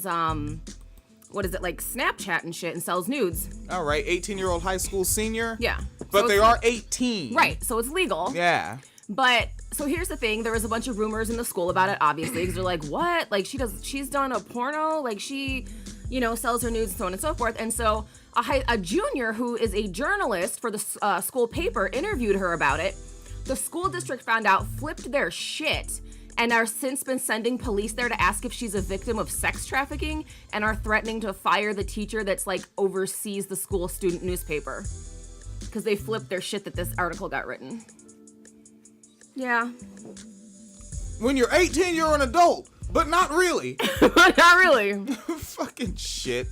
what is it, like Snapchat and shit, and sells nudes. All right, 18-year-old high school senior. Yeah. But so they are 18. Right, so it's legal. Yeah. But, so here's the thing, there was a bunch of rumors in the school about it, obviously, because they're like, what? Like, she's done a porno? Like, she, sells her nudes and so on and so forth. And so a junior who is a journalist for the school paper interviewed her about it. The school district found out, flipped their shit, and are since been sending police there to ask if she's a victim of sex trafficking, and are threatening to fire the teacher that's like oversees the school student newspaper. Because they flipped their shit that this article got written. Yeah. When you're 18, you're an adult, but not really. Not really. Fucking shit.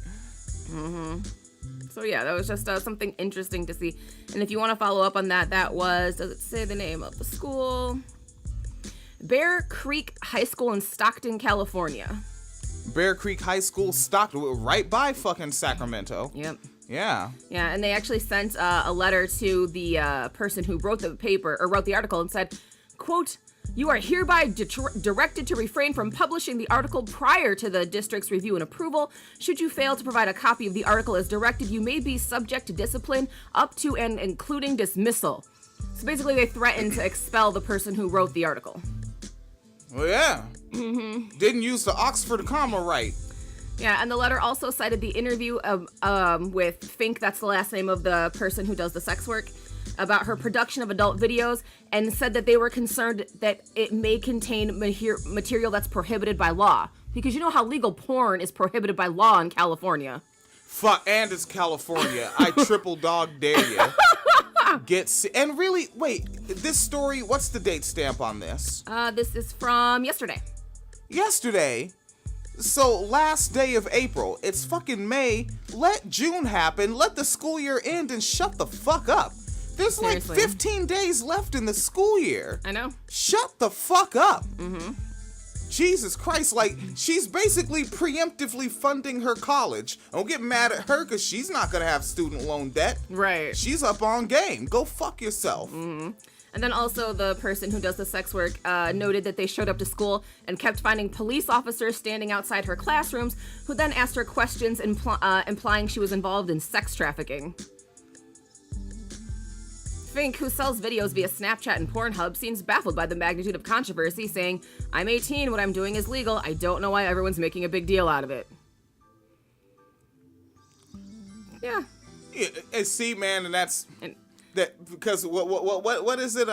So yeah, that was just something interesting to see. And if you want to follow up on that, does it say the name of the school? Bear Creek High School in Stockton, California. Bear Creek High School, Stockton, right by fucking Sacramento. Yep. Yeah. Yeah, and they actually sent a letter to the person who wrote the paper, or wrote the article, and said, quote, "You are hereby directed to refrain from publishing the article prior to the district's review and approval. Should you fail to provide a copy of the article as directed, you may be subject to discipline up to and including dismissal." So basically they threatened to expel the person who wrote the article. Well, yeah. Didn't use the Oxford comma right. Yeah, and the letter also cited the interview with Fink, that's the last name of the person who does the sex work, about her production of adult videos, and said that they were concerned that it may contain material that's prohibited by law. Because you know how legal porn is prohibited by law in California. Fuck, and it's California. I triple dog dare you. And really, wait, this story, what's the date stamp on this? This is from yesterday. Yesterday? So, last day of April. It's fucking May. Let June happen. Let the school year end and shut the fuck up. There's Seriously. like 15 days left in the school year. I know. Shut the fuck up. Jesus Christ, like, she's basically preemptively funding her college. Don't get mad at her, because she's not going to have student loan debt. Right. She's up on game. Go fuck yourself. And then also the person who does the sex work noted that they showed up to school and kept finding police officers standing outside her classrooms, who then asked her questions implying she was involved in sex trafficking. Fink, who sells videos via Snapchat and Pornhub, seems baffled by the magnitude of controversy, saying, "I'm 18, what I'm doing is legal. I don't know why everyone's making a big deal out of it." Yeah. And see, man, and that's that because what is it?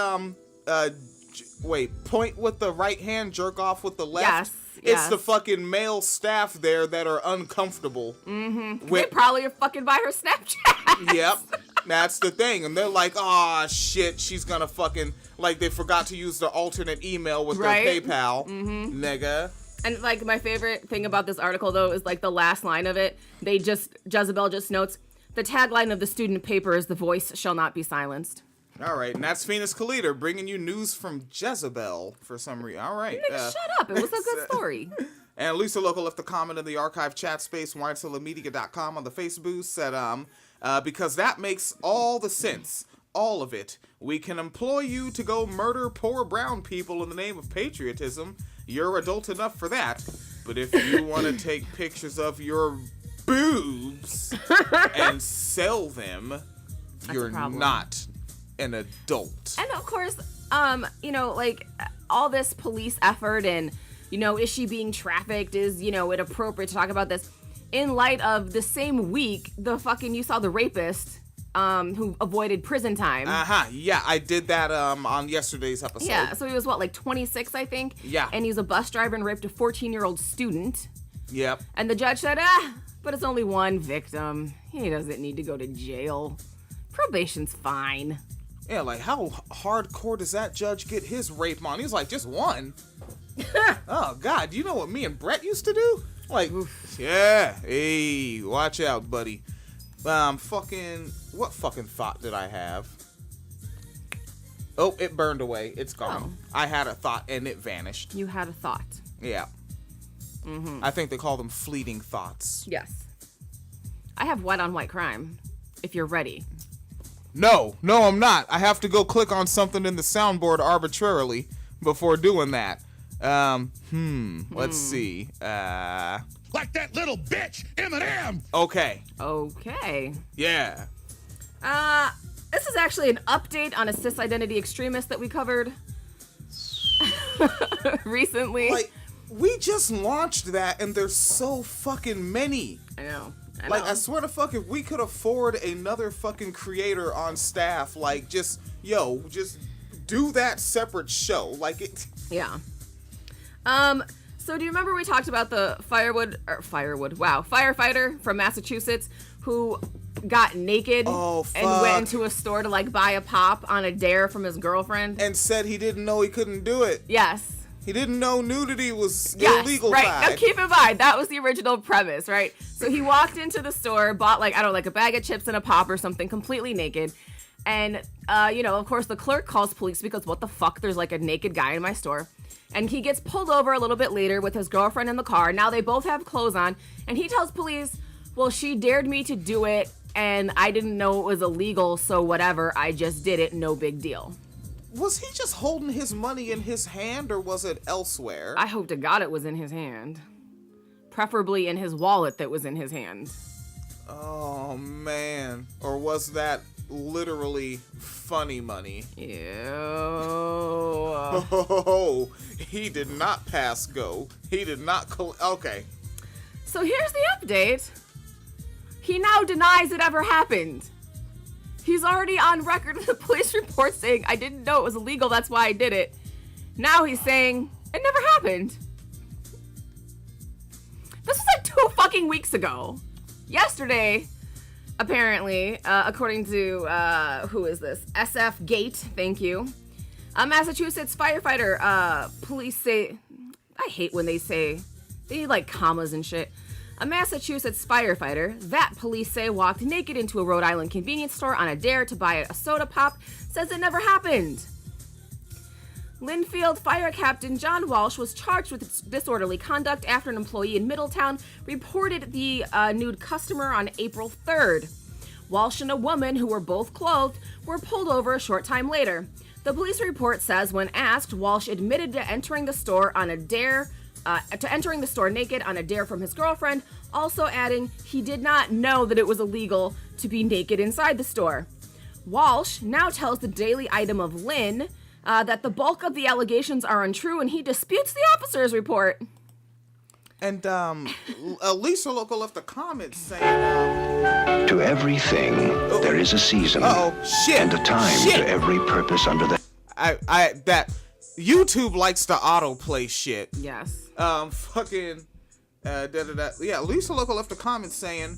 Wait, point with the right hand, jerk off with the left. Yes. It's the fucking male staff there that are uncomfortable. They probably are fucking by her Snapchat. Yep. That's the thing. And they're like, oh, shit, she's gonna fucking, like, they forgot to use the alternate email with their PayPal. Nigga. And, like, my favorite thing about this article, though, is, like, the last line of it. Jezebel just notes, "The tagline of the student paper is 'The voice shall not be silenced.'" All right, and that's Phoenix Calida bringing you news from Jezebel for some reason. All right. Nigga, shut up. It was a good story. And Lisa Local left a comment in the archive chat space, WineCellarMedia.com on the Facebook, said, because that makes all the sense. All of it. We can employ you to go murder poor brown people in the name of patriotism. You're adult enough for that. But if you want to take pictures of your boobs and sell them, you're not an adult. And of course, like all this police effort and, is she being trafficked? Is, it appropriate to talk about this? In light of the same week, you saw the rapist who avoided prison time. Yeah, I did that on yesterday's episode. Yeah, so he was 26, I think? Yeah. And he was a bus driver and raped a 14-year-old student. Yep. And the judge said, but it's only one victim. He doesn't need to go to jail. Probation's fine. Yeah, like, how hardcore does that judge get his rape on? He's like, just one? Oh, God, you know what me and Brett used to do? Like, yeah, hey, watch out, buddy. What fucking thought did I have? Oh, it burned away. It's gone. Oh. I had a thought, and it vanished. You had a thought. Yeah. I think they call them fleeting thoughts. Yes. I have white on white crime, if you're ready. No, I'm not. I have to go click on something in the soundboard arbitrarily before doing that. Let's see. like that little bitch, Eminem. Okay. Okay. Yeah. This is actually an update on a Cis Identity Extremist that we covered recently. Like, we just launched that, and there's so fucking many. I know. Like, I swear to fuck, if we could afford another fucking creator on staff, like, just do that separate show. Like, it. Yeah. So do you remember we talked about the firefighter from Massachusetts who got naked and went into a store to, like, buy a pop on a dare from his girlfriend? And said he didn't know he couldn't do it. Yes. He didn't know nudity was Yes, illegal. Right. Now keep in mind, that was the original premise, right? So he walked into the store, bought, like, I don't know, like a bag of chips and a pop or something, completely naked. And, of course, the clerk calls police because what the fuck, there's, like, a naked guy in my store. And he gets pulled over a little bit later with his girlfriend in the car. Now they both have clothes on. And he tells police, well, she dared me to do it, and I didn't know it was illegal, so whatever, I just did it, no big deal. Was he just holding his money in his hand, or was it elsewhere? I hope to God it was in his hand. Preferably in his wallet that was in his hand. Oh, man. Or was that literally funny money? Ew. Oh, he did not pass go. He did not okay. So here's the update. He now denies it ever happened. He's already on record with the police report saying, I didn't know it was illegal, that's why I did it. Now he's saying, it never happened. This was like 2 fucking weeks ago. Yesterday, apparently, according to, who is this? SF Gate, thank you. A Massachusetts firefighter, police say, I hate when they need like commas and shit. A Massachusetts firefighter that police say walked naked into a Rhode Island convenience store on a dare to buy a soda pop says it never happened. Linfield Fire Captain John Walsh was charged with disorderly conduct after an employee in Middletown reported the nude customer on April 3rd. Walsh and a woman, who were both clothed, were pulled over a short time later. The police report says when asked, Walsh admitted to entering the store naked on a dare from his girlfriend, also adding he did not know that it was illegal to be naked inside the store. Walsh now tells the Daily Item of Lynn that the bulk of the allegations are untrue, and he disputes the officer's report. And Lisa Local left a comment saying, To everything, there is a season. Shit. And a time to every purpose under the... That YouTube likes to autoplay shit. Yes. Yeah, Lisa Local left a comment saying,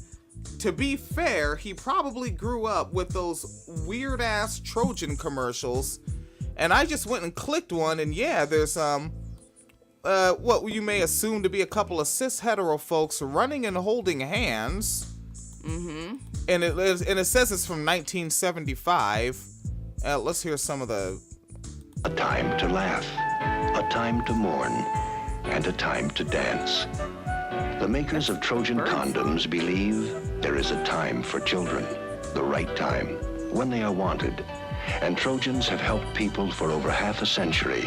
to be fair, he probably grew up with those weird-ass Trojan commercials, and I just went and clicked one, and yeah, there's, what you may assume to be a couple of cis-hetero folks running and holding hands. Mm-hmm. And it says it's from 1975. Let's hear some of the... A time to laugh, a time to mourn, and a time to dance. The makers of Trojan condoms believe there is a time for children, the right time, when they are wanted. And Trojans have helped people for over half a century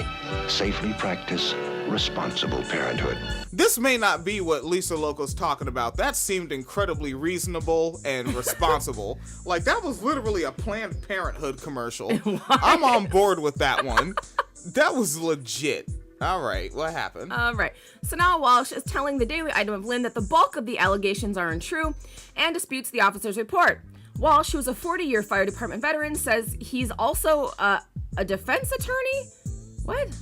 safely practice responsible parenthood. This may not be what Lisa Local's talking about. That seemed incredibly reasonable and responsible. Like, that was literally a Planned Parenthood commercial. I'm on board with that one. That was legit. All right, what happened? All right. So now Walsh is telling the Daily Item of Lynn that the bulk of the allegations are untrue and disputes the officer's report. Walsh, who's a 40-year fire department veteran, says he's also a defense attorney? What?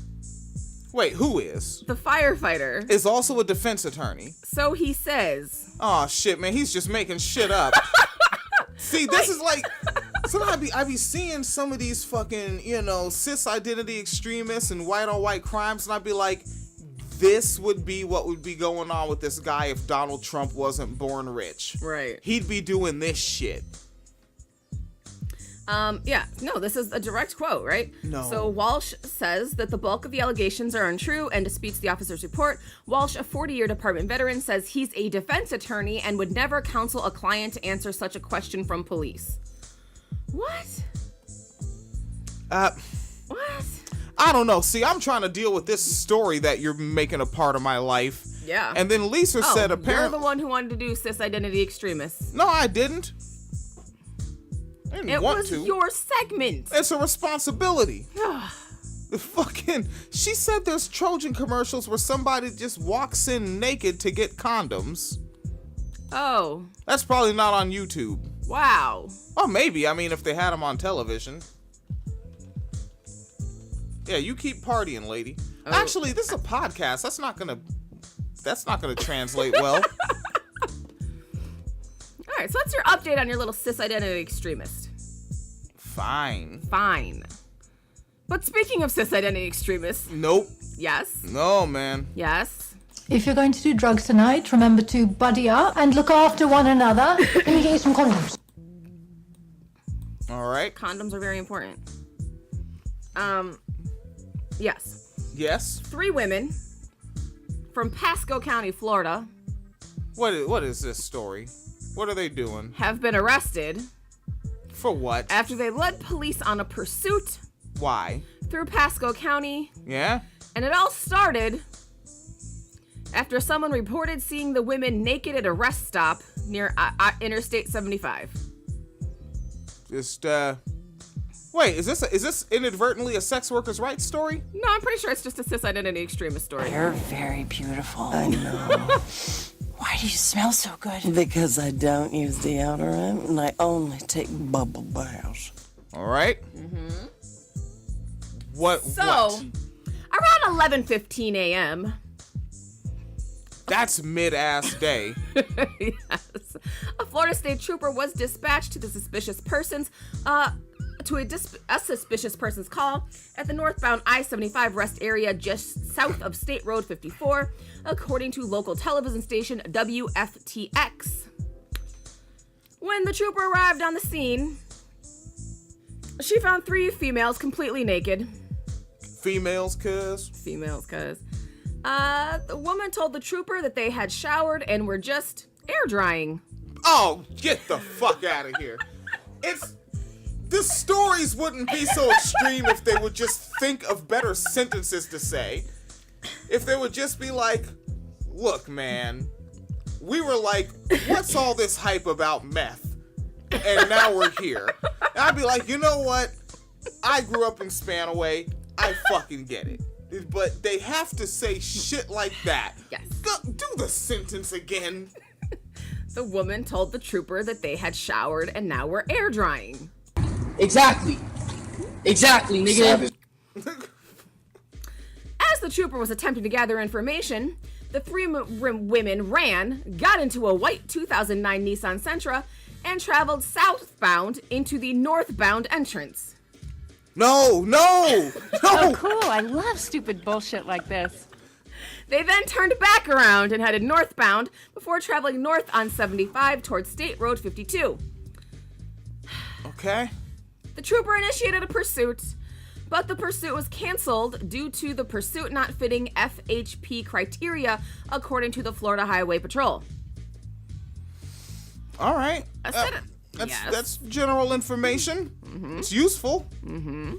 Wait, who is? The firefighter. Is also a defense attorney. So he says. Oh shit, man, he's just making shit up. See, this is like, so I be seeing some of these fucking, cis identity extremists and white on white crimes, and I'd be like, this would be what would be going on with this guy if Donald Trump wasn't born rich. Right. He'd be doing this shit. Yeah, no, this is a direct quote, right? No. So Walsh says that the bulk of the allegations are untrue and disputes the officer's report. Walsh, a 40-year department veteran, says he's a defense attorney and would never counsel a client to answer such a question from police. What? What? I don't know. See, I'm trying to deal with this story that you're making a part of my life. Yeah. And then Lisa said You're apparently... the one who wanted to do Cis Identity Extremists. No, I didn't. I didn't It want was to. your segment. It's a responsibility. She said there's Trojan commercials where somebody just walks in naked to get condoms. Oh. That's probably not on YouTube. Wow. Oh, maybe. I mean, if they had them on television. Yeah, you keep partying, lady. Oh. Actually, this is a podcast. That's not gonna translate well. All right, so what's your update on your little Cis Identity Extremist? Fine. But speaking of Cis Identity Extremists, Nope. yes, No, man. yes. If you're going to do drugs tonight, remember to buddy up and look after one another. Let me get you some condoms. All right. Condoms are very important. Yes. Yes. 3 women from Pasco County, Florida, What is this story? What are they doing? have been arrested For what? after they led police on a pursuit Why? through Pasco County, Yeah? and it all started after someone reported seeing the women naked at a rest stop near Interstate 75. Just, Wait, is this inadvertently a sex workers' rights story? No, I'm pretty sure it's just a Cis Identity Extremist story. You're very beautiful. I know. Why do you smell so good? Because I don't use deodorant and I only take bubble baths. All right. Mm-hmm. What? So, what? around 11:15 a.m., That's mid-ass day. yes, a Florida State Trooper was dispatched to the suspicious persons, a suspicious person's call at the northbound I-75 rest area just south of State Road 54, according to local television station WFTX. When the trooper arrived on the scene, she found 3 females completely naked. Females, cuz. The woman told the trooper that they had showered and were just air drying. Oh, get the fuck out of here. The stories wouldn't be so extreme if they would just think of better sentences to say. If they would just be like, look, man, we were like, what's all this hype about meth? And now we're here. And I'd be like, you know what? I grew up in Spanaway. I fucking get it. But they have to say shit like that. Yes. Do the sentence again. The woman told the trooper that they had showered and now were air drying. Exactly, nigga. As the trooper was attempting to gather information, the 3 women got into a white 2009 Nissan Sentra, and traveled southbound into the northbound entrance. No. Oh, cool. I love stupid bullshit like this. They then turned back around and headed northbound before traveling north on 75 towards State Road 52. Okay. The trooper initiated a pursuit, but the pursuit was canceled due to the pursuit not fitting FHP criteria, according to the Florida Highway Patrol. All right. Yes. That's general information. Mm-hmm. It's useful. Mm-hmm.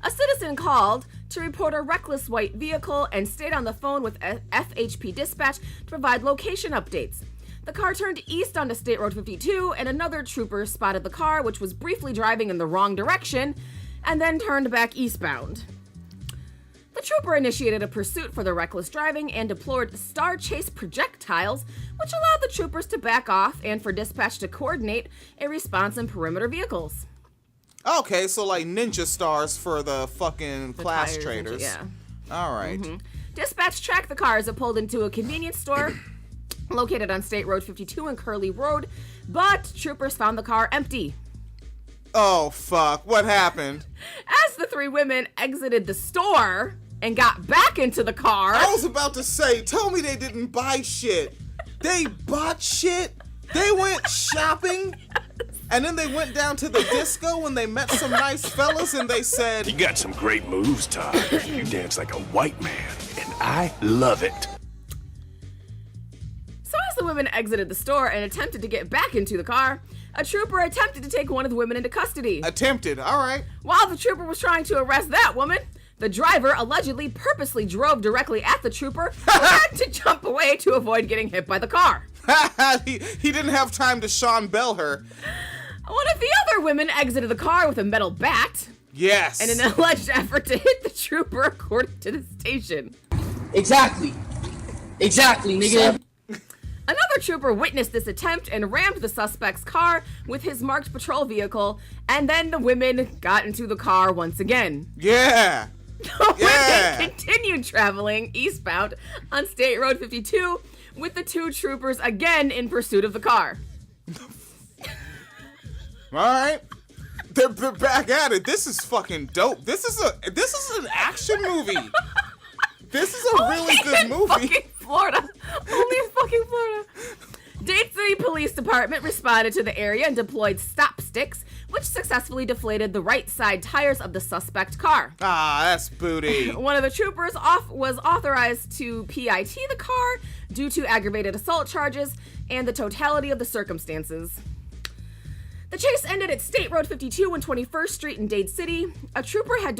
A citizen called to report a reckless white vehicle and stayed on the phone with FHP dispatch to provide location updates. The car turned east onto State Road 52, and another trooper spotted the car, which was briefly driving in the wrong direction, and then turned back eastbound. The trooper initiated a pursuit for the reckless driving and deployed Star Chase projectiles, which allowed the troopers to back off and for dispatch to coordinate a response in perimeter vehicles. Okay, so like ninja stars for the fucking class tires and traders. shit, yeah. All right. Mm-hmm. Dispatch tracked the car as it pulled into a convenience store located on State Road 52 and Curly Road, but troopers found the car empty. Oh, fuck. What happened? As the 3 women exited the store and got back into the car... I was about to say, tell me they didn't buy shit. They bought shit? They went shopping? And then they went down to the disco and they met some nice fellas and they said... You got some great moves, Todd. You dance like a white man, and I love it. So as the women exited the store and attempted to get back into the car, a trooper attempted to take one of the women into custody. Attempted, all right. While the trooper was trying to arrest that woman, The driver allegedly purposely drove directly at the trooper who had to jump away to avoid getting hit by the car. he didn't have time to Sean Bell her. One of the other women exited the car with a metal bat. Yes. In an alleged effort to hit the trooper, according to the station. Exactly, nigga. Another trooper witnessed this attempt and rammed the suspect's car with his marked patrol vehicle, and then the women got into the car once again. Yeah. The women continued traveling eastbound on State Road 52 with the two troopers again in pursuit of the car. All right. They're back at it. This is fucking dope. This is an action movie. This is a really good movie. Fucking Florida. Only in fucking Florida. Dade City Police Department responded to the area and deployed stop sticks, which successfully deflated the right side tires of the suspect car. Ah, that's booty. One of the troopers was authorized to PIT the car due to aggravated assault charges and the totality of the circumstances. The chase ended at State Road 52 and 21st Street in Dade City. A trooper had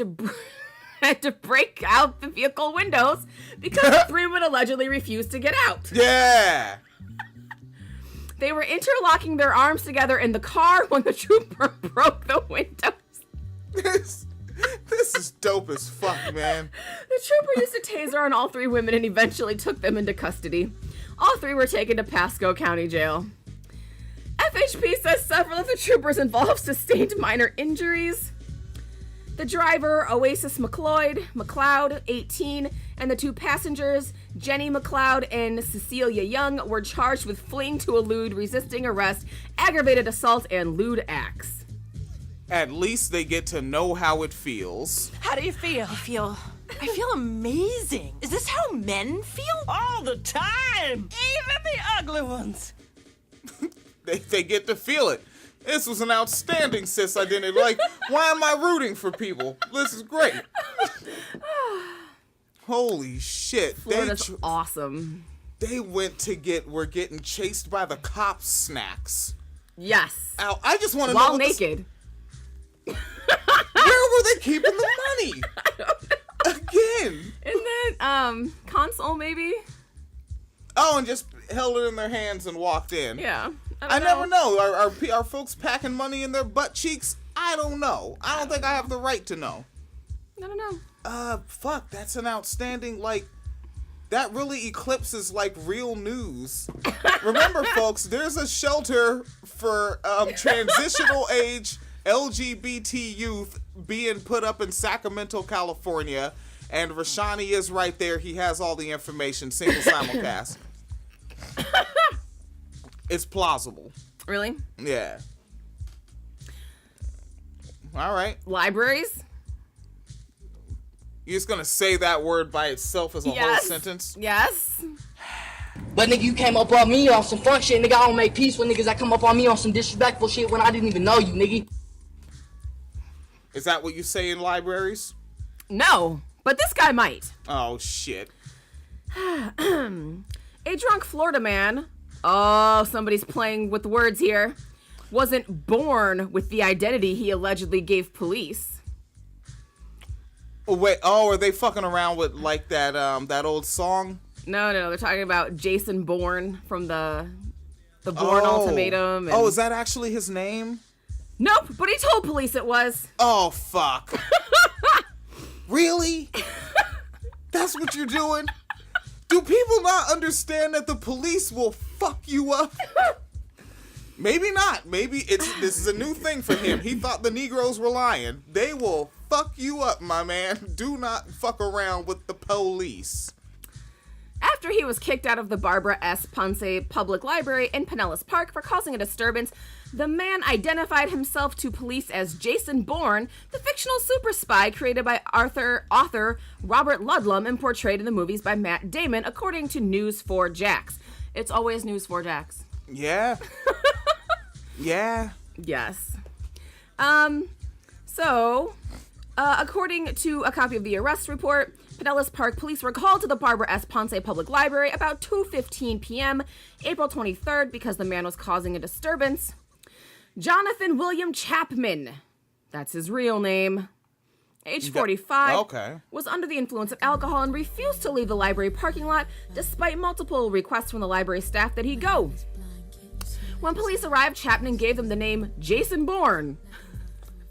to break out the vehicle windows because the three would allegedly refuse to get out. Yeah. They were interlocking their arms together in the car when the trooper broke the windows. This is dope as fuck, man. The trooper used a taser on all three women and eventually took them into custody. All three were taken to Pasco County Jail. FHP says several of the troopers involved sustained minor injuries. The driver, Oasis McLeod, 18, and the two passengers, Jenny McLeod and Cecilia Young, were charged with fleeing to elude, resisting arrest, aggravated assault, and lewd acts. At least they get to know how it feels. How do you feel? I feel amazing. Is this how men feel? All the time. Even the ugly ones. They get to feel it. This was an outstanding Cis Identity. Like, why am I rooting for people? This is great. Holy shit. Florida's awesome. They were getting chased by the cops' snacks. Yes. Ow, I just want to know. While naked. Where were they keeping the money? I don't know. Again. In the console, maybe? Oh, and just held it in their hands and walked in. Yeah. I never know. Are folks packing money in their butt cheeks? I don't know. I don't think I have the right to know. I don't know. Fuck, that's an outstanding, that really eclipses, real news. Remember, folks, there's a shelter for transitional age LGBT youth being put up in Sacramento, California, and Rashani is right there. He has all the information, single simulcast. It's plausible. Really? Yeah. All right. Libraries? You're just gonna say that word by itself as a whole sentence? Yes. But nigga, you came up on me on some front shit, nigga. I don't make peace with niggas that come up on me on some disrespectful shit when I didn't even know you, nigga. Is that what you say in libraries? No, but this guy might. Oh, shit. A drunk Florida man, oh, somebody's playing with words here, wasn't born with the identity he allegedly gave police. Oh, wait, are they fucking around with, that old song? No, they're talking about Jason Bourne from the Bourne Ultimatum. Oh, is that actually his name? Nope, but he told police it was. Oh, fuck. Really? That's what you're doing? Do people not understand that the police will fuck you up? Maybe not. Maybe this is a new thing for him. He thought the Negroes were lying. They will fuck you up, my man. Do not fuck around with the police. After he was kicked out of the Barbara S. Ponce Public Library in Pinellas Park for causing a disturbance, the man identified himself to police as Jason Bourne, the fictional super spy created by author Robert Ludlum and portrayed in the movies by Matt Damon, according to News4Jax. It's always News4Jax. Yeah. Yeah. Yes. According to a copy of the arrest report, Pinellas Park police were called to the Barbara S. Ponce Public Library about 2:15 p.m., April 23rd, because the man was causing a disturbance. Jonathan William Chapman, that's his real name, age 45, Okay. was under the influence of alcohol and refused to leave the library parking lot despite multiple requests from the library staff that he go. When police arrived, Chapman gave them the name Jason Bourne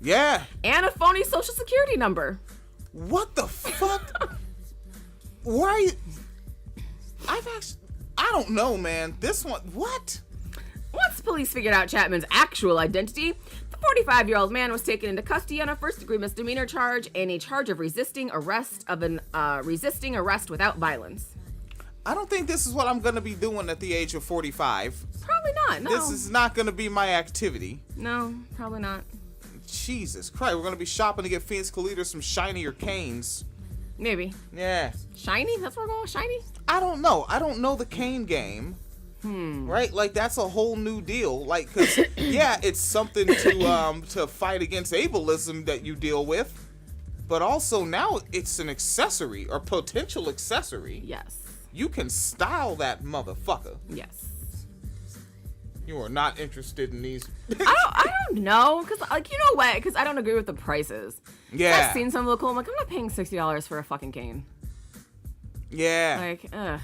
Yeah. and a phony social security number. What the fuck? Why? I don't know, man. This one, what? Once police figured out Chapman's actual identity, the 45-year-old man was taken into custody on a first-degree misdemeanor charge and a charge of resisting arrest without violence. I don't think this is what I'm gonna be doing at the age of 45. Probably not, no. This is not gonna be my activity. No, probably not. Jesus Christ, we're gonna be shopping to get Phoenix Calida some shinier canes. Maybe. Yeah. Shiny? That's where we're going, shiny? I don't know. I don't know the cane game. Right? Like, that's a whole new deal. Like, cause yeah, it's something to fight against ableism that you deal with, but also now it's an accessory or potential accessory. Yes. You can style that motherfucker. Yes. You are not interested in these. I don't know, because, like, you know what? Because I don't agree with the prices. Yeah. I've seen some local, I'm like, I'm not paying $60 for a fucking cane. Yeah. Like, ugh.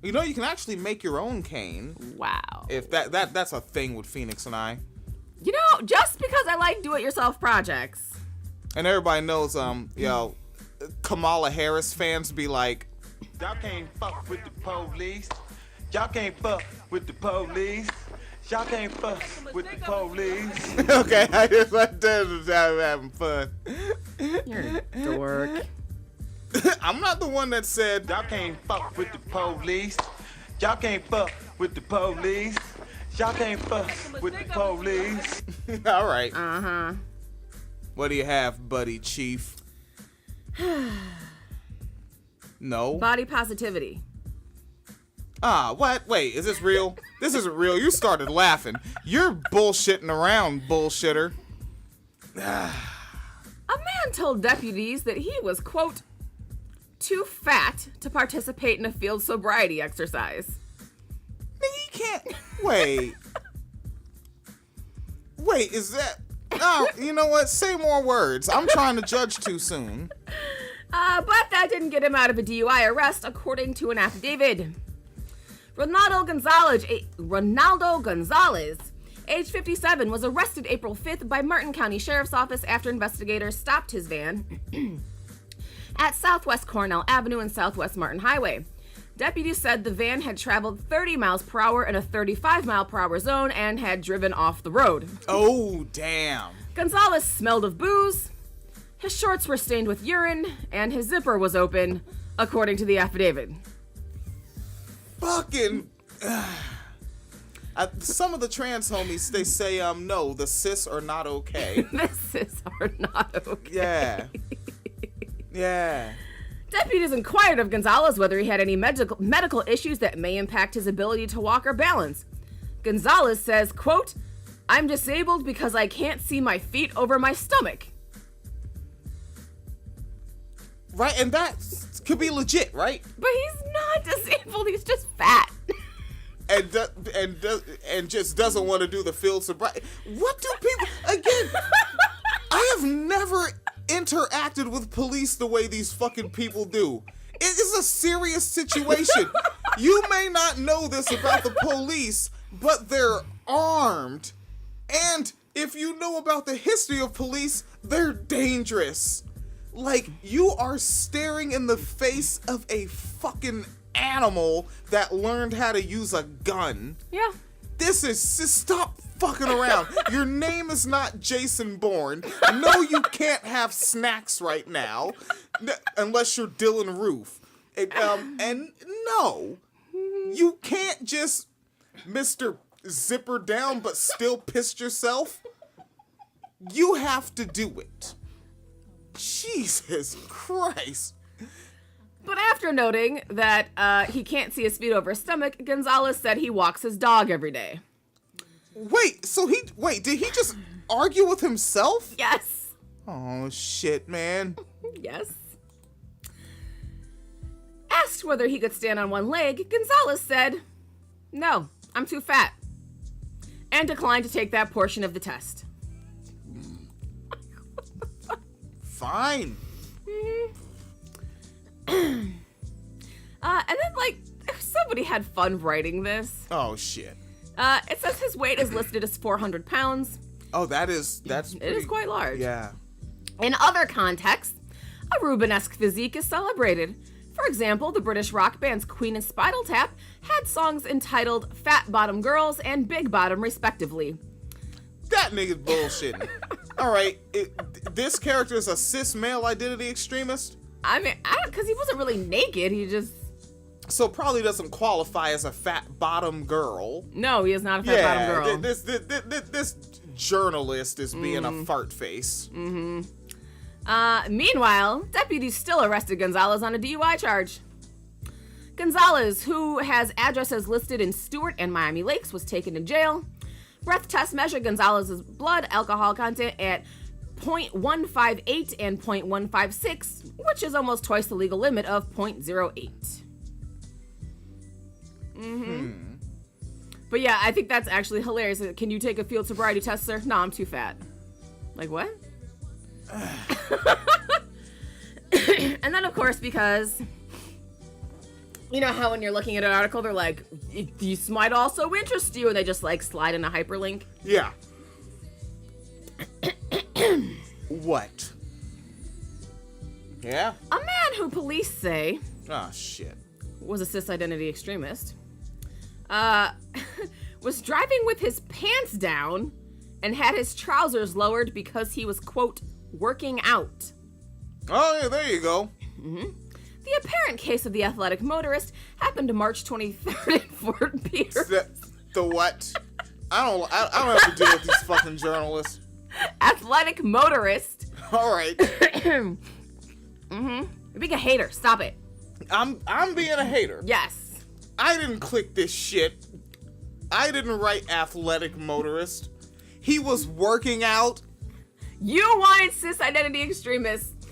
You know, you can actually make your own cane. Wow. If that's a thing with Phoenix and I. You know, just because I like do-it-yourself projects. And everybody knows, Kamala Harris fans be like, y'all can't fuck with the police. Y'all can't fuck with the police. Y'all can't fuck with the police. okay, I just like that. I'm having fun. You're a dork. I'm not the one that said y'all can't fuck with the police. Y'all can't fuck with the police. Y'all can't fuck with the police. All right. Uh-huh. What do you have, buddy chief? No. Body positivity. What? Wait, is this real? This isn't real. You started laughing. You're bullshitting around, bullshitter. A man told deputies that he was, quote, too fat to participate in a field sobriety exercise. Nigga, you can't. Wait. Wait, is that? Oh, you know what? Say more words. I'm trying to judge too soon. But that didn't get him out of a DUI arrest, according to an affidavit. Ronaldo Gonzalez, age 57, was arrested April 5th by Martin County Sheriff's Office after investigators stopped his van at Southwest Cornell Avenue and Southwest Martin Highway. Deputies said the van had traveled 30 miles per hour in a 35 mile per hour zone and had driven off the road. Oh, damn. Gonzalez smelled of booze, his shorts were stained with urine, and his zipper was open, according to the affidavit. Fucking. Some of the trans homies, they say, no, the cis are not okay. The cis are not okay. Yeah. Yeah. Deputies inquired of Gonzalez whether he had any medical issues that may impact his ability to walk or balance. Gonzalez says, quote, I'm disabled because I can't see my feet over my stomach. Right, and that could be legit, right? But he's not disabled, he's just fat. And just doesn't want to do the field sobriety. What do people, again, I have never interacted with police the way these fucking people do. It is a serious situation. You may not know this about the police, but they're armed. And if you know about the history of police, they're dangerous. Like, you are staring in the face of a fucking animal that learned how to use a gun. Yeah. Just stop fucking around. Your name is not Jason Bourne. No, you can't have snacks right now, unless you're Dylan Roof. And no, you can't just Mr. Zipper down but still piss yourself. You have to do it. Jesus Christ. But after noting that he can't see his feet over his stomach, Gonzalez said he walks his dog every day. Wait, did he just argue with himself? Yes. Oh, shit, man. Yes. Asked whether he could stand on one leg, Gonzalez said, no, I'm too fat, and declined to take that portion of the test. fine. And then, like, somebody had fun writing this. Oh, shit. It says his weight is listed as 400 pounds. Oh, that's It is quite large. Yeah. In other contexts, a Rubenesque physique is celebrated. For example, the British rock bands Queen and Spinal Tap had songs entitled Fat Bottom Girls and Big Bottom, respectively. That nigga's bullshitting. All right, this character is a cis male identity extremist? I mean, because he wasn't really naked, he just... So probably doesn't qualify as a fat bottom girl. No, he is not a fat bottom girl. This journalist is being a fart face. Meanwhile, deputies still arrested Gonzalez on a DUI charge. Gonzalez, who has addresses listed in Stewart and Miami Lakes, was taken to jail. Breath tests measured Gonzalez's blood alcohol content at 0.158 and 0.156, which is almost twice the legal limit of 0.08. But yeah, I think that's actually hilarious. Can you take a field sobriety test, sir? No, I'm too fat. Like, what? And then, of course, because you know how when you're looking at an article, they're like, this might also interest you, and they just like slide in a hyperlink. Yeah. What? Yeah? A man who police say Oh, shit. was a cis identity extremist was driving with his pants down and had his trousers lowered because he was, quote, working out. Oh, yeah, there you go. The apparent case of the athletic motorist happened March 23rd in Fort Pierce. The what? I don't have to deal with these fucking journalists. Athletic motorist. All right. You're being a hater. Stop it. I'm being a hater. Yes. I didn't click this shit. I didn't write athletic motorist. He was working out. You wanted cis identity extremists.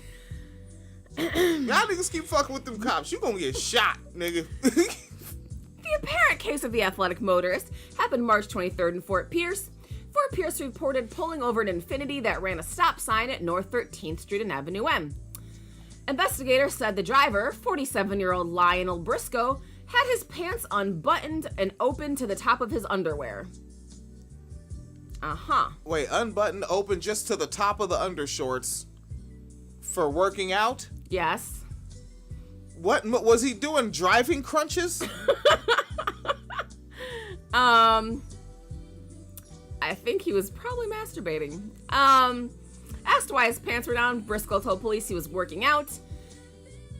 Y'all niggas keep fucking with them cops. You gonna get shot, nigga. The apparent case of the athletic motorist happened March 23rd in Fort Pierce. Fort Pierce reported pulling over an Infiniti that ran a stop sign at North 13th Street and Avenue M. Investigators said the driver, 47-year-old Lionel Briscoe, had his pants unbuttoned and open to the top of his underwear. Wait, unbuttoned, open just to the top of the undershorts for working out? Yes. What was he doing? Driving crunches? I think he was probably masturbating. Asked why his pants were down, Briscoe told police he was working out.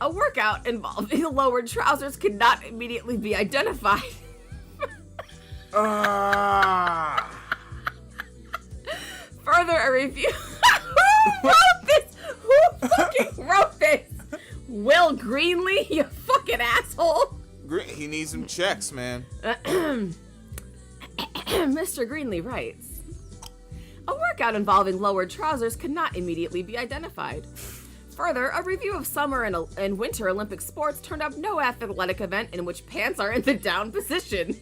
A workout involving lowered trousers could not immediately be identified. Further, a review. Who wrote this? Who fucking wrote this? Will Greenlee, you fucking asshole. He needs some checks, man. Mr. Greenlee writes, a workout involving lowered trousers could not immediately be identified. Further, a review of summer and winter Olympic sports turned up no athletic event in which pants are in the down position.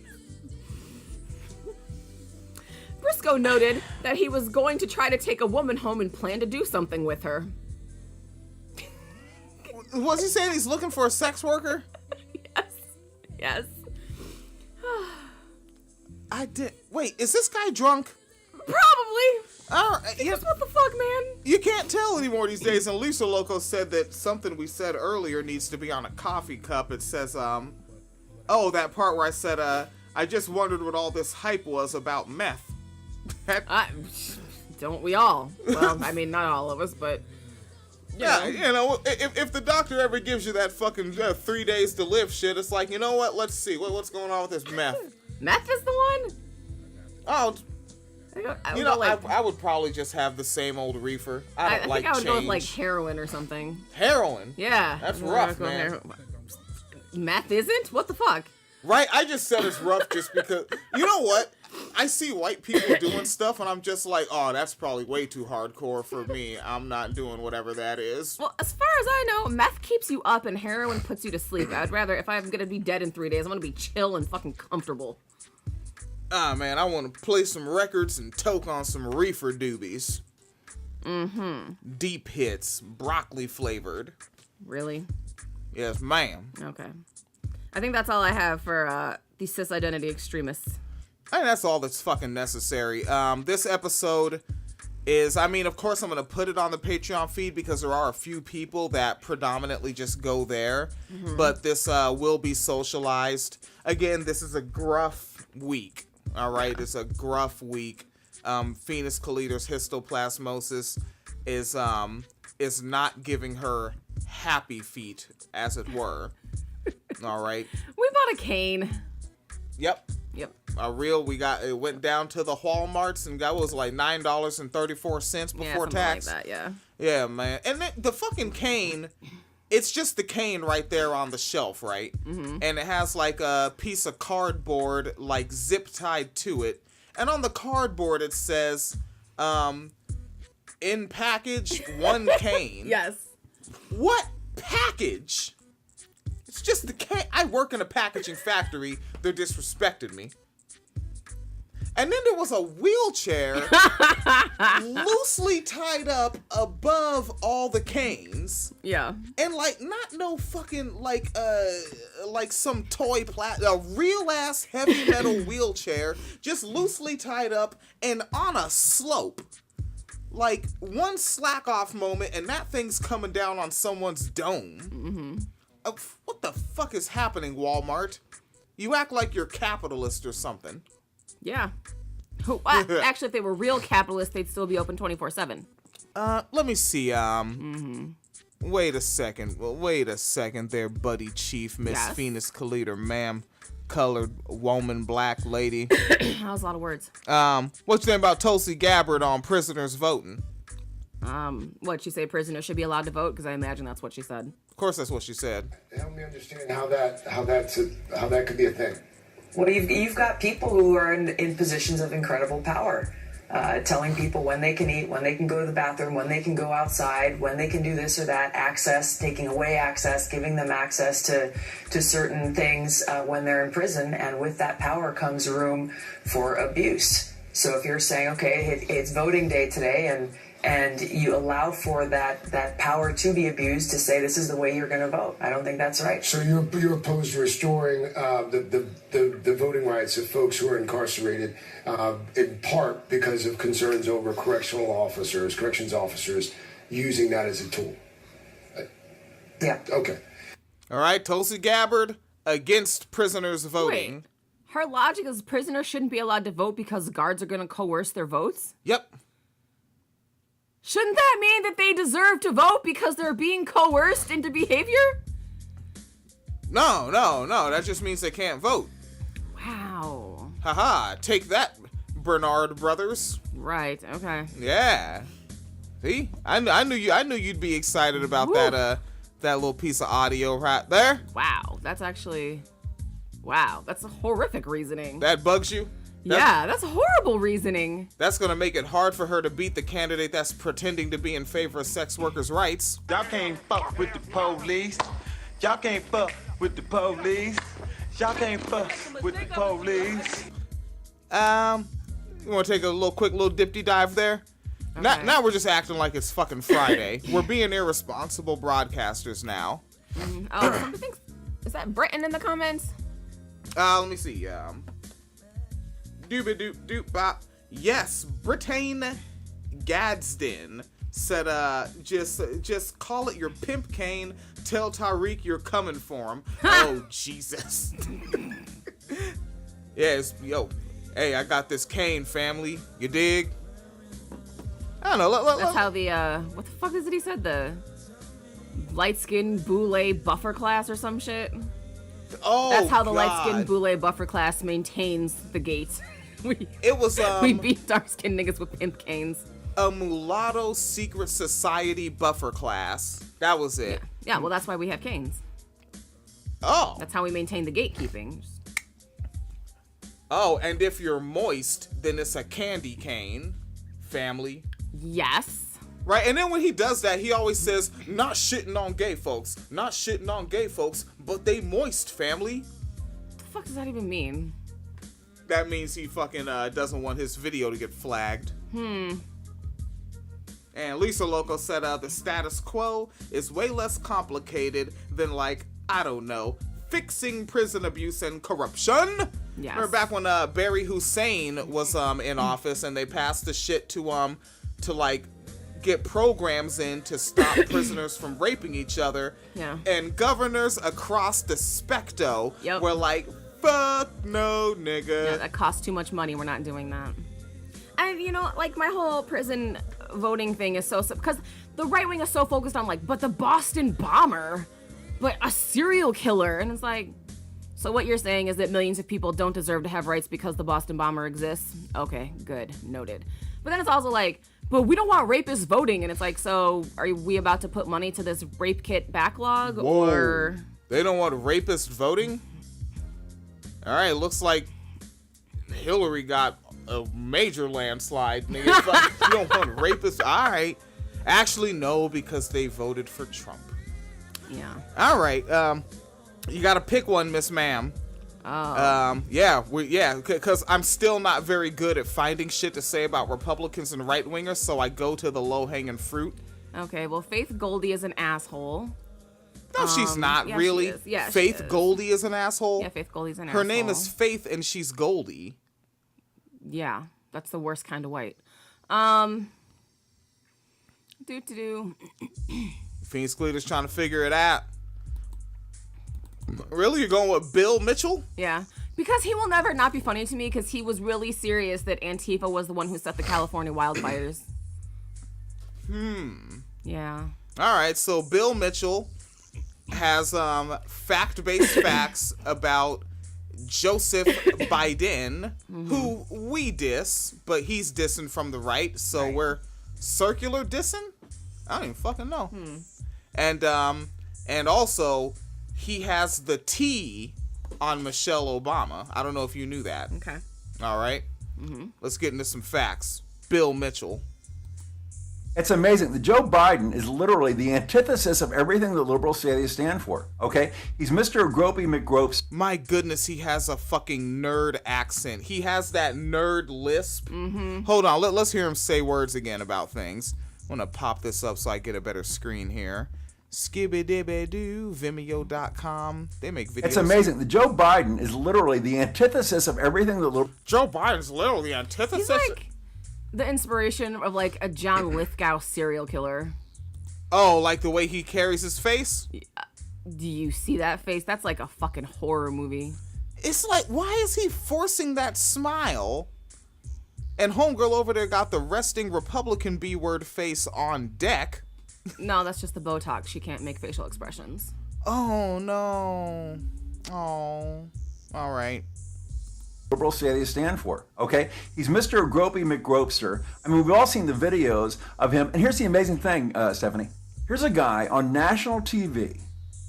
Briscoe noted that he was going to try to take a woman home and plan to do something with her. Was he saying he's looking for a sex worker? Yes. I did. Wait, is this guy drunk? Probably. Because what the fuck, man? You can't tell anymore these days. And Lisa Loco said that something we said earlier needs to be on a coffee cup. It says, oh, that part where I said, I just wondered what all this hype was about meth. Don't we all? Well, I mean, not all of us, but... Yeah, you know, if the doctor ever gives you that fucking 3 days to live shit, it's like, you know what? Let's see. What's going on with this meth? Meth is the one? Oh, I would probably just have the same old reefer. I think I would go with like heroin or something. Heroin? Yeah. That's rough, man. Meth isn't? What the fuck? Right? I just said it's rough just because... You know what? I see white people doing stuff and I'm just like, oh, that's probably way too hardcore for me. I'm not doing whatever that is. Well, as far as I know, meth keeps you up and heroin puts you to sleep. I'd rather, if I'm gonna be dead in 3 days, I'm gonna be chill and fucking comfortable. Ah, man, I want to play some records and toke on some reefer doobies. Deep hits, broccoli flavored. Really? Yes, ma'am. Okay. I think that's all I have for the Cis Identity Extremists. I think that's all that's fucking necessary. This episode is, I mean, of course I'm going to put it on the Patreon feed because there are a few people that predominantly just go there. But this will be socialized. Again, this is a gruff week. All right? It's a gruff week. Phoenix Calida's histoplasmosis is not giving her happy feet, as it were. All right. We bought a cane. Yep. Yep. It went down to the Walmarts and that was like $9.34 before tax. Like that, yeah. Yeah, man. And the fucking cane, it's just the cane right there on the shelf, right? And it has like a piece of cardboard like zip tied to it. And on the cardboard it says, in package, 1 cane. Yes. What package? It's just the cane. I work in a packaging factory. They disrespected me. And then there was a wheelchair loosely tied up above all the canes. Yeah. And like not no fucking like some toy a real ass heavy metal wheelchair just loosely tied up and on a slope. Like one slack off moment and that thing's coming down on someone's dome. What the fuck is happening, Walmart? You act like you're capitalist or something. Yeah. Actually, if they were real capitalists, they'd still be open 24/7. Let me see. Wait a second there, buddy chief, Miss Phoenix Calida, ma'am. Colored woman, black lady. That was a lot of words. What you think about Tulsi Gabbard on prisoners voting? What, you say prisoners should be allowed to vote? Because I imagine that's what she said. Of course that's what she said. Help me understand how that could be a thing. Well, you've got people who are in positions of incredible power, telling people when they can eat, when they can go to the bathroom, when they can go outside, when they can do this or that, access, taking away access, giving them access to certain things when they're in prison. And with that power comes room for abuse. So if you're saying, okay, it's voting day today, and you allow for that power to be abused to say this is the way you're going to vote, I don't think that's right. So you're opposed to restoring the voting rights of folks who are incarcerated in part because of concerns over corrections officers using that as a tool. Yeah. Okay. All right, Tulsi Gabbard against prisoners voting. Wait, her logic is prisoners shouldn't be allowed to vote because guards are going to coerce their votes? Yep. Shouldn't that mean that they deserve to vote because they're being coerced into behavior? No. That just means they can't vote. Wow. Haha. Take that, Bernard Brothers. Right. Okay. Yeah. See, I knew you'd be excited about that little piece of audio right there. Wow. That's a horrific reasoning. That bugs you? That's horrible reasoning. That's gonna make it hard for her to beat the candidate that's pretending to be in favor of sex workers' rights. Y'all can't fuck with the police. Y'all can't fuck with the police. Y'all can't fuck with the police. You wanna take a quick little dipty dive there? Okay. Now we're just acting like it's fucking Friday. We're being irresponsible broadcasters now. Somebody thinks, is that Britain in the comments? Let me see. Doop-a-doop-doop-bop. Yes, Britain Gadsden said, just call it your pimp cane. Tell Tariq you're coming for him. Oh, Jesus. Yes, yo. Hey, I got this cane, family. You dig? I don't know. That's how the, what the fuck is it he said? The light-skinned boule buffer class or some shit? Oh, that's how the God. light-skinned boule buffer class maintains the gate. We beat dark-skinned niggas with pimp canes. A mulatto secret society buffer class. That was it. Yeah, well, that's why we have canes. Oh. That's how we maintain the gatekeeping. Oh, and if you're moist, then it's a candy cane, family. Yes. Right, and then when he does that, he always says, not shitting on gay folks. Not shitting on gay folks, but they moist, family. What the fuck does that even mean? That means he fucking doesn't want his video to get flagged. And Lisa Loco said the status quo is way less complicated than, like, I don't know, fixing prison abuse and corruption. Yes. Remember back when Barry Hussein was in office and they passed the shit to like get programs in to stop prisoners from raping each other. Yeah. And governors across the spectro were like, fuck no, nigga. Yeah, that costs too much money. We're not doing that. And, you know, like, my whole prison voting thing is so... Because the right wing is so focused on, like, but the Boston bomber, but a serial killer. And it's like, so what you're saying is that millions of people don't deserve to have rights because the Boston bomber exists? Okay, good. Noted. But then it's also like, but we don't want rapists voting. And it's like, so are we about to put money to this rape kit backlog? Whoa. Or... They don't want rapists voting? All right, looks like Hillary got a major landslide. Nigga, it's like, you don't want rapists? All right. Actually, no, because they voted for Trump. Yeah. All right. You got to pick one, Miss Ma'am. Oh. Because I'm still not very good at finding shit to say about Republicans and right-wingers, so I go to the low-hanging fruit. Okay, well, Faith Goldie is an asshole. No, she's not, yeah, really. She is. Yeah, Faith she is. Goldie is an asshole? Yeah, Faith Goldie's an Her asshole. name is Faith, and she's Goldie. Yeah, that's the worst kind of white. Phoenix Cleater's trying to figure it out. Really? You're going with Bill Mitchell? Yeah, because he will never not be funny to me because he was really serious that Antifa was the one who set the California wildfires. Yeah. All right, so Bill Mitchell has fact-based facts about Joseph Biden, who we diss, but he's dissing from the right, so we're circular dissing? I don't even fucking know. And also, he has the T on Michelle Obama. I don't know if you knew that. Okay. All right. Let's get into some facts. Bill Mitchell. It's amazing. Joe Biden is literally the antithesis of everything the liberals say they stand for, okay? He's Mr. Gropey McGropes. My goodness, he has a fucking nerd accent. He has that nerd lisp. Hold on, let's hear him say words again about things. I'm going to pop this up so I get a better screen here. Skibidi-doo, Vimeo.com. They make videos. It's amazing. Joe Biden is literally the antithesis of everything the liberals... Joe Biden's literally the antithesis? He's like the inspiration of like a John Lithgow serial killer. Oh, like the way he carries his face? Do you see that face? That's like a fucking horror movie. It's like, why is he forcing that smile? And homegirl over there got the resting Republican B-word face on deck. No, that's just the Botox. She can't make facial expressions. Oh, no. Oh. All right. Liberals say they stand for, okay? He's Mr. Gropey McGropester. I mean, we've all seen the videos of him. And here's the amazing thing, Stephanie. Here's a guy on national TV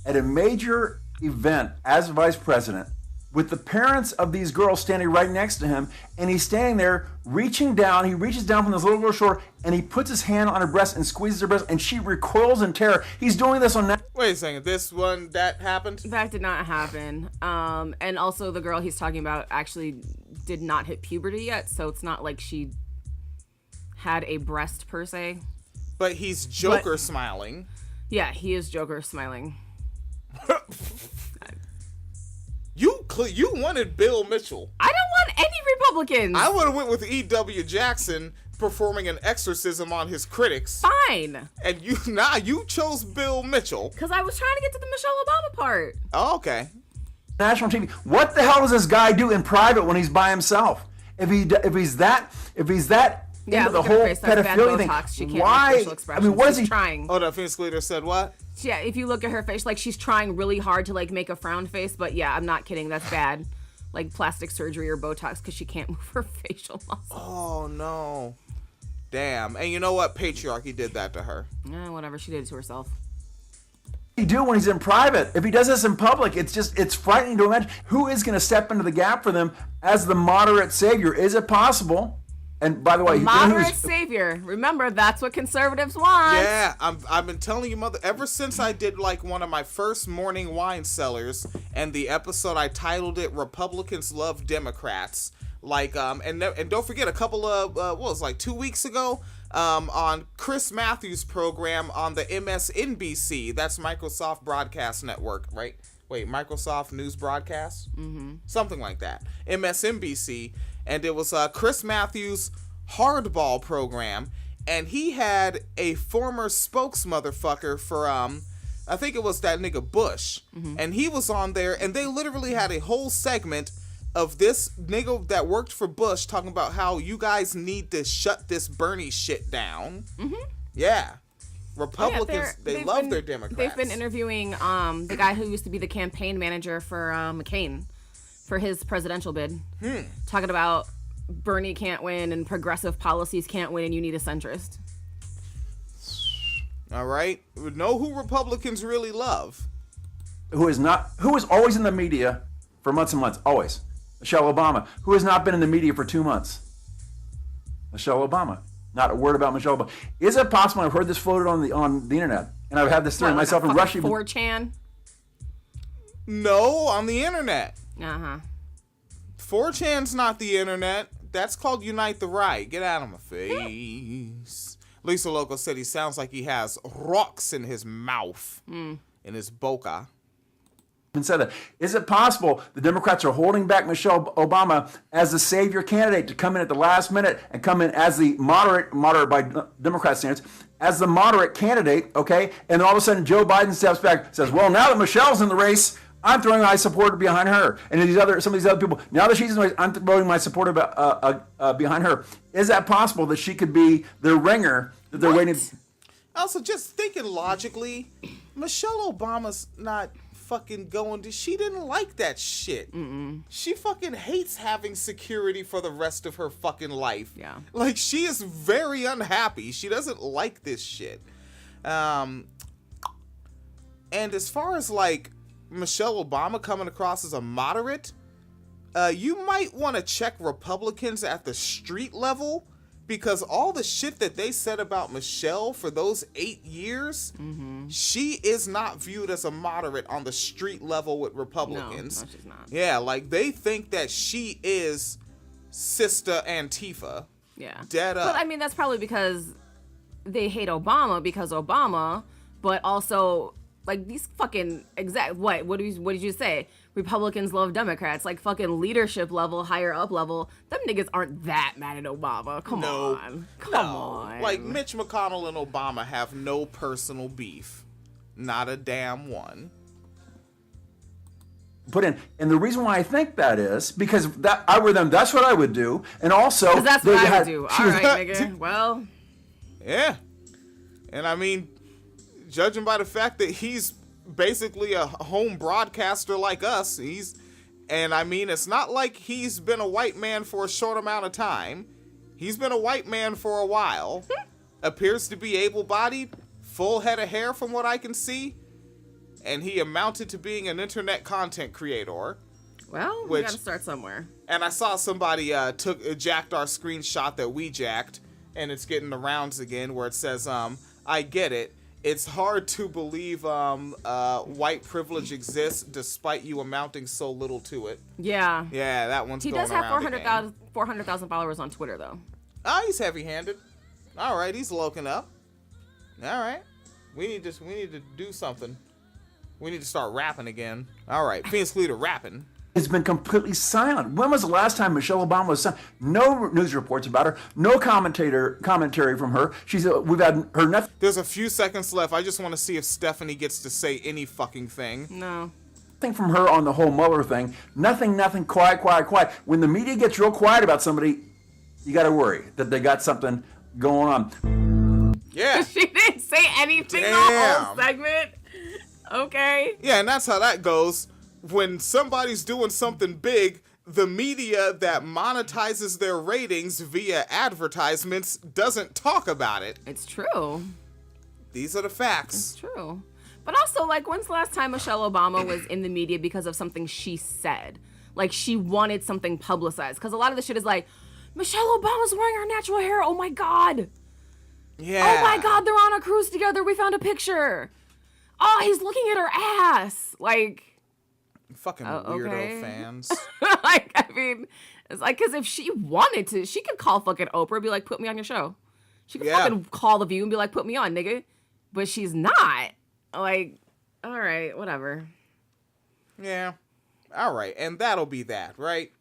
at a major event as vice president with the parents of these girls standing right next to him, and he's standing there reaching down. He reaches down from this little girl's shoulder, and he puts his hand on her breast and squeezes her breast, and she recoils in terror. He's doing this on... Wait a second, that happened? That did not happen. And also the girl he's talking about actually did not hit puberty yet, so it's not like she had a breast per se. But he's Joker smiling. Yeah, he is Joker smiling. You wanted Bill Mitchell. I don't want any Republicans. I would have went with E.W. Jackson performing an exorcism on his critics. Fine. And you chose Bill Mitchell. Because I was trying to get to the Michelle Obama part. Oh, okay. National TV. What the hell does this guy do in private when he's by himself? If he's that into the whole pedophilia thing, why? I mean, what is he trying? Oh, the Phoenix Leader said what? Yeah, if you look at her face, like she's trying really hard to like make a frown face, but yeah, I'm not kidding. That's bad. Like plastic surgery or Botox because she can't move her facial muscles. Oh no. Damn. And you know what? Patriarchy did that to her. Yeah, whatever. She did it to herself. He do when he's in private? If he does this in public, it's frightening to imagine. Who is going to step into the gap for them as the moderate savior? Is it possible? And by the way, moderate savior. Remember, that's what conservatives want. Yeah, I've been telling you, mother, ever since I did like one of my first morning wine cellars, and the episode I titled it "Republicans Love Democrats." Like, and don't forget, a couple of what was like 2 weeks ago, on Chris Matthews' program on the MSNBC. That's Microsoft Broadcast Network, right? Wait, Microsoft News Broadcast? Mm-hmm. Something like that. MSNBC. And it was Chris Matthews' Hardball program. And he had a former spokesmotherfucker for, I think it was that nigga Bush. Mm-hmm. And he was on there, and they literally had a whole segment of this nigga that worked for Bush talking about how you guys need to shut this Bernie shit down. Mm-hmm. Yeah. Republicans, they love their Democrats. They've been interviewing the guy who used to be the campaign manager for McCain for his presidential bid. Talking about Bernie can't win and progressive policies can't win and you need a centrist. All right. We know who Republicans really love. Who is always in the media for months and months. Always. Michelle Obama, who has not been in the media for 2 months. Michelle Obama. Not a word about Michelle Obama. Is it possible? I've heard this floated on the internet, and I've had this theory myself. And Russia. 4chan. No, on the internet. 4chan's Uh-huh. not the internet. That's called Unite the Right. Get out of my face. Lisa Loco said he sounds like he has rocks in his mouth, in his boca. And said that. Is it possible the Democrats are holding back Michelle Obama as the savior candidate to come in at the last minute and come in as the moderate by Democrat standards, as the moderate candidate, okay? And all of a sudden Joe Biden steps back, says, well, now that Michelle's in the race, I'm throwing my support behind her. And some of these other people, now that she's in the race, I'm throwing my support behind her. Is that possible that she could be the ringer that they're waiting? Also, just thinking logically, Michelle Obama's not fucking going to, she didn't like that shit. She fucking hates having security for the rest of her fucking life. Yeah. Like, she is very unhappy. She doesn't like this shit. And as far as like Michelle Obama coming across as a moderate, you might want to check Republicans at the street level, because all the shit that they said about Michelle for those 8 years, she is not viewed as a moderate on the street level with Republicans. No, she's not. Yeah, like they think that she is Sister Antifa. Yeah. Dead up. But I mean, that's probably because they hate Obama, but also like these fucking what did you say? Republicans love Democrats, like fucking leadership level, higher up level. Them niggas aren't that mad at Obama. Come on. Like Mitch McConnell and Obama have no personal beef. Not a damn one. Put in, and the reason why I think that is because that I were them. That's what I would do, and also because that's what I would do. All right, nigga. Well, yeah, and I mean, judging by the fact that he's basically a home broadcaster like us, and I mean, it's not like he's been a white man for a short amount of time. He's been a white man for a while. Appears to be able-bodied, full head of hair from what I can see. And he amounted to being an internet content creator. Well, we gotta start somewhere. And I saw somebody jacked our screenshot that we jacked, and it's getting the rounds again, where it says, I get it. It's hard to believe white privilege exists despite you amounting so little to it. Yeah. Yeah, that one's going around. He does have 400,000 followers on Twitter, though. Oh, he's heavy-handed. All right, he's loking up. All right. We need to do something. We need to start rapping again. All right, Phoenix Leader rapping. It's been completely silent. When was the last time Michelle Obama was silent? No news reports about her. No commentary from her. We've had her nothing. There's a few seconds left. I just want to see if Stephanie gets to say any fucking thing. No. Nothing from her on the whole Mueller thing. Nothing. Quiet. When the media gets real quiet about somebody, you got to worry that they got something going on. Yeah. She didn't say anything the whole segment. Okay. Yeah, and that's how that goes. When somebody's doing something big, the media that monetizes their ratings via advertisements doesn't talk about it. It's true. These are the facts. It's true. But also, like, when's the last time Michelle Obama was in the media because of something she said? Like, she wanted something publicized. Because a lot of the shit is like, Michelle Obama's wearing her natural hair. Oh, my God. Yeah. Oh, my God, they're on a cruise together. We found a picture. Oh, he's looking at her ass. Like... Fucking weirdo fans. Like, I mean, it's like, because if she wanted to, she could call fucking Oprah and be like, put me on your show. She can fucking call The View and be like, put me on, nigga. But she's not. Like, all right, whatever. Yeah. All right. And that'll be that, right?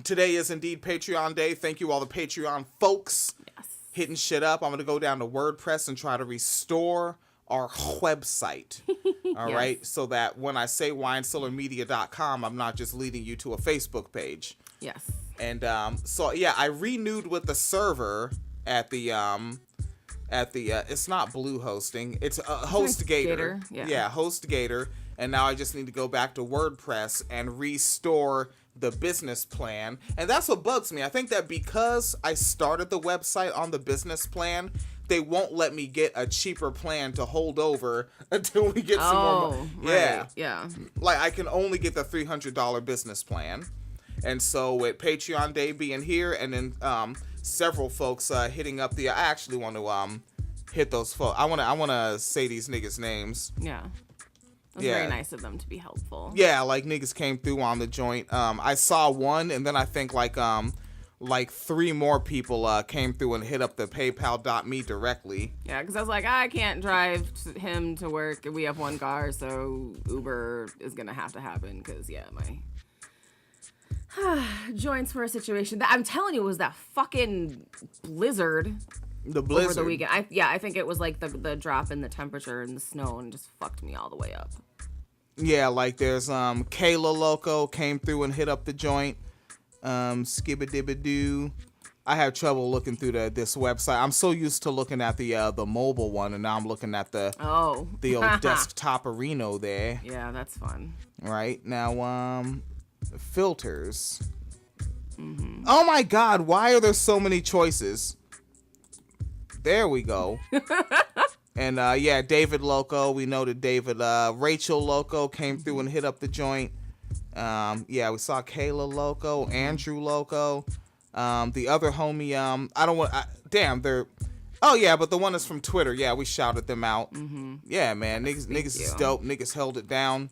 Today is indeed Patreon Day. Thank you all the Patreon folks. Yes. Hitting shit up. I'm going to go down to WordPress and try to restore our website. All right. So that when I say winecellarmedia.com, I'm not just leading you to a Facebook page. Yes. And so yeah, I renewed with the server at the it's not Blue Hosting, it's HostGator. Yeah, HostGator. And now I just need to go back to WordPress and restore the business plan. And that's what bugs me. I think that because I started the website on the business plan, they won't let me get a cheaper plan to hold over until we get some more money. Right. Yeah. Like, I can only get the $300 business plan. And so with Patreon Day being here, and then several folks hitting up the, I actually want to hit those folks. I want to say these niggas' names. Yeah. It was very nice of them to be helpful. Yeah, like niggas came through on the joint. I saw one, and then I think like 3 more people came through and hit up the PayPal.me directly. Yeah, because I was like, I can't drive him to work. We have one car, so Uber is gonna have to happen. Because my joints for a situation that I'm telling you was that fucking blizzard. The blizzard over the weekend. I think it was like the drop in the temperature and the snow and just fucked me all the way up. Yeah, like there's Kayla Loco came through and hit up the joint. Skibidibidoo. I have trouble looking through this website. I'm so used to looking at the mobile one, and now I'm looking at the old desktop Reno there. Yeah, that's fun. Right now, filters. Mm-hmm. Oh my God! Why are there so many choices? There we go. And David Loco. We know that David. Rachel Loco came through and hit up the joint. We saw Kayla Loco, Andrew Loco. The other homie. I don't want. They're. Oh yeah, but the one that's from Twitter. Yeah, we shouted them out. Mm-hmm. Yeah, man, niggas is dope. Niggas held it down.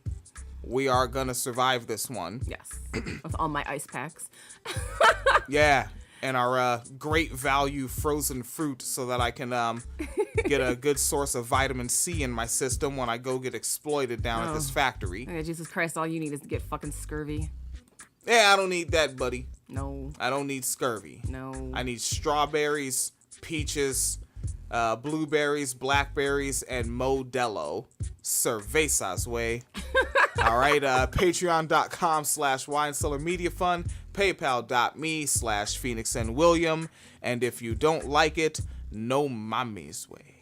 We are gonna survive this one. Yes, with all my ice packs. Yeah. And our great value frozen fruit so that I can get a good source of vitamin C in my system when I go get exploited down at this factory. Oh, Jesus Christ, all you need is to get fucking scurvy. Yeah, I don't need that, buddy. No. I don't need scurvy. No. I need strawberries, peaches, blueberries, blackberries, and Modelo. Cervezas way. All right, patreon.com/winecellarmediafund, paypal.me/Phoenix and William, and if you don't like it, no mames way.